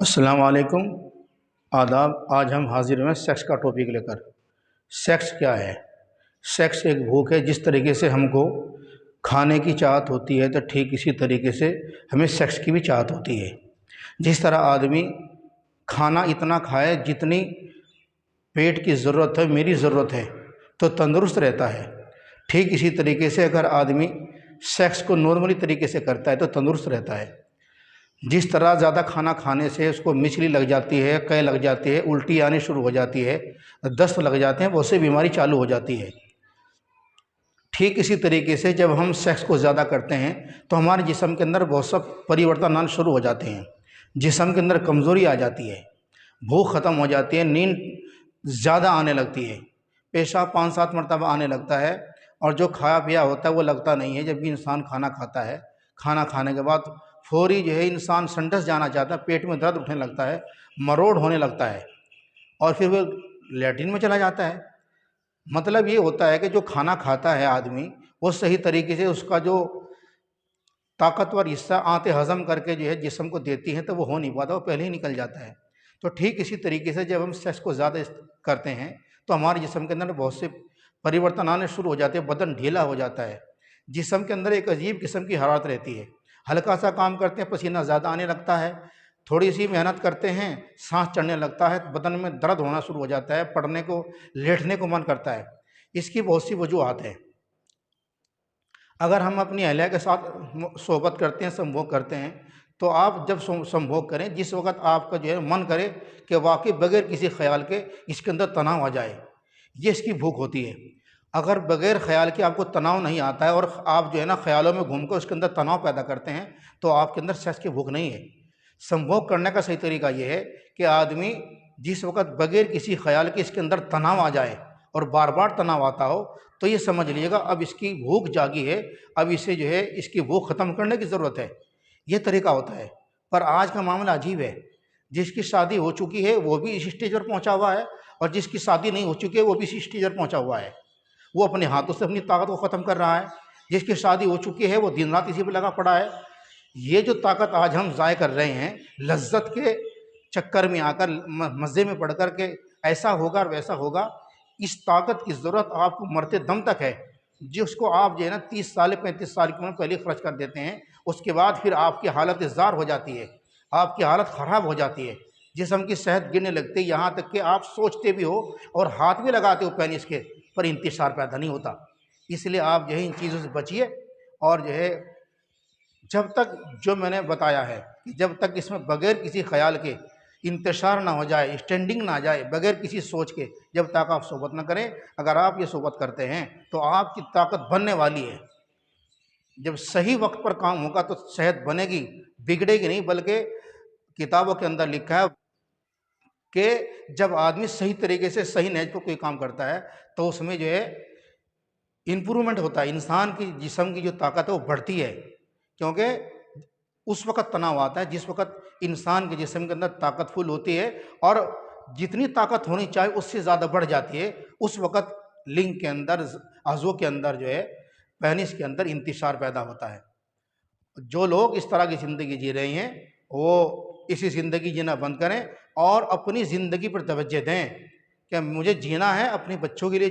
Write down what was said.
السلام علیکم، آداب۔ آج ہم حاضر ہیں سیکس کا ٹاپک لے کر۔ سیکس کیا ہے؟ سیکس ایک بھوک ہے۔ جس طریقے سے ہم کو کھانے کی چاہت ہوتی ہے تو ٹھیک اسی طریقے سے ہمیں سیکس کی بھی چاہت ہوتی ہے۔ جس طرح آدمی کھانا اتنا کھائے جتنی پیٹ کی ضرورت ہے، میری ضرورت ہے، تو تندرست رہتا ہے، ٹھیک اسی طریقے سے اگر آدمی سیکس کو نارملی طریقے سے کرتا ہے تو تندرست رہتا ہے۔ جس طرح زیادہ کھانا کھانے سے اس کو مچلی لگ جاتی ہے، قے لگ جاتی ہے، الٹی آنی شروع ہو جاتی ہے، دست لگ جاتے ہیں، بہت سی بیماری چالو ہو جاتی ہے۔ ٹھیک اسی طریقے سے جب ہم سیکس کو زیادہ کرتے ہیں تو ہمارے جسم کے اندر بہت سا پریورتن آنا شروع ہو جاتے ہیں۔ جسم کے اندر کمزوری آ جاتی ہے، بھوک ختم ہو جاتی ہے، نیند زیادہ آنے لگتی ہے، پیشاب 5-7 مرتبہ آنے لگتا ہے، اور جو کھایا پیا ہوتا ہے وہ لگتا نہیں ہے۔ جب بھی انسان کھانا کھاتا ہے، کھانا کھانے کے بعد فوری انسان سنٹس جانا چاہتا ہے، پیٹ میں درد اٹھنے لگتا ہے، مروڑ ہونے لگتا ہے، اور پھر وہ لیٹرین میں چلا جاتا ہے۔ مطلب یہ ہوتا ہے کہ جو کھانا کھاتا ہے آدمی، وہ صحیح طریقے سے اس کا جو طاقتور حصہ آنتیں ہضم کر کے جسم کو دیتی ہیں تو وہ ہو نہیں پاتا، وہ پہلے ہی نکل جاتا ہے۔ تو ٹھیک اسی طریقے سے جب ہم سیکس کو زیادہ کرتے ہیں تو ہمارے جسم کے اندر بہت سے پریورتن آنے شروع ہو جاتے ہیں، بدن ڈھیلا ہو جاتا ہے، جسم کے اندر ایک عجیب قسم کی حرارت رہتی ہے۔ ہلکا سا کام کرتے ہیں پسینہ زیادہ آنے لگتا ہے، تھوڑی سی محنت کرتے ہیں سانس چڑھنے لگتا ہے، بدن میں درد ہونا شروع ہو جاتا ہے، پڑھنے کو لیٹنے کو من کرتا ہے۔ اس کی بہت سی وجوہات ہیں۔ اگر ہم اپنی اہلیہ کے ساتھ صحبت کرتے ہیں، سمبھوگ کرتے ہیں، تو آپ جب سمبھوگ کریں جس وقت آپ کا من کرے کہ واقعی بغیر کسی خیال کے اس کے اندر تناؤ آ جائے، یہ اس کی بھوک ہوتی ہے۔ اگر بغیر خیال کے آپ کو تناؤ نہیں آتا ہے اور آپ خیالوں میں گھوم کر اس کے اندر تناؤ پیدا کرتے ہیں تو آپ کے اندر سیکس کی بھوک نہیں ہے۔ سمبھوگ کرنے کا صحیح طریقہ یہ ہے کہ آدمی جس وقت بغیر کسی خیال کے اس کے اندر تناؤ آ جائے اور بار بار تناؤ آتا ہو تو یہ سمجھ لیے گا اب اس کی بھوک جاگی ہے، اب اسے اس کی بھوک ختم کرنے کی ضرورت ہے۔ یہ طریقہ ہوتا ہے۔ پر آج کا معاملہ عجیب ہے، جس کی شادی ہو چکی ہے وہ بھی اسی اسٹیج پر پہنچا ہوا ہے، اور جس کی شادی نہیں ہو چکی ہے وہ بھی اسی اسٹیج پر پہنچا ہوا ہے۔ وہ اپنے ہاتھوں سے اپنی طاقت کو ختم کر رہا ہے۔ جس کی شادی ہو چکی ہے وہ دن رات اسی پہ لگا پڑا ہے۔ یہ جو طاقت آج ہم ضائع کر رہے ہیں لذت کے چکر میں آ کر، مزے میں پڑھ کر کے ایسا ہوگا اور ویسا ہوگا، اس طاقت کی ضرورت آپ کو مرتے دم تک ہے، جس کو آپ 30 سال 35 سال کی عمر پہلے خرچ کر دیتے ہیں، اس کے بعد پھر آپ کی حالت زار ہو جاتی ہے، آپ کی حالت خراب ہو جاتی ہے، جسم کی صحت گرنے لگتی ہے، یہاں تک کہ آپ سوچتے بھی ہو اور ہاتھ بھی لگاتے ہو پینس کے پر انتشار پیدا نہیں ہوتا۔ اس لیے آپ ان چیزوں سے بچیے، اور جب تک جو میں نے بتایا ہے کہ جب تک اس میں بغیر کسی خیال کے انتشار نہ ہو جائے، اسٹینڈنگ نہ آ جائے، بغیر کسی سوچ کے، جب تک آپ صحبت نہ کریں، اگر آپ یہ صحبت کرتے ہیں تو آپ کی طاقت بننے والی ہے۔ جب صحیح وقت پر کام ہوگا تو صحت بنے گی، بگڑے گی نہیں، بلکہ کتابوں کے اندر لکھا ہے کہ جب آدمی صحیح طریقے سے صحیح نیج پر کوئی کام کرتا ہے تو اس میں امپرومنٹ ہوتا ہے، انسان کی جسم کی جو طاقت ہے وہ بڑھتی ہے، کیونکہ اس وقت تناؤ آتا ہے جس وقت انسان کے جسم کے اندر طاقت فل ہوتی ہے، اور جتنی طاقت ہونی چاہیے اس سے زیادہ بڑھ جاتی ہے، اس وقت لنگ کے اندر، عضو کے اندر پینس کے اندر انتشار پیدا ہوتا ہے۔ جو لوگ اس طرح کی زندگی جی رہے ہیں وہ اسی زندگی جینا بند کریں اور اپنی زندگی پر توجہ دیں کہ مجھے جینا ہے، اپنے بچوں کے لیے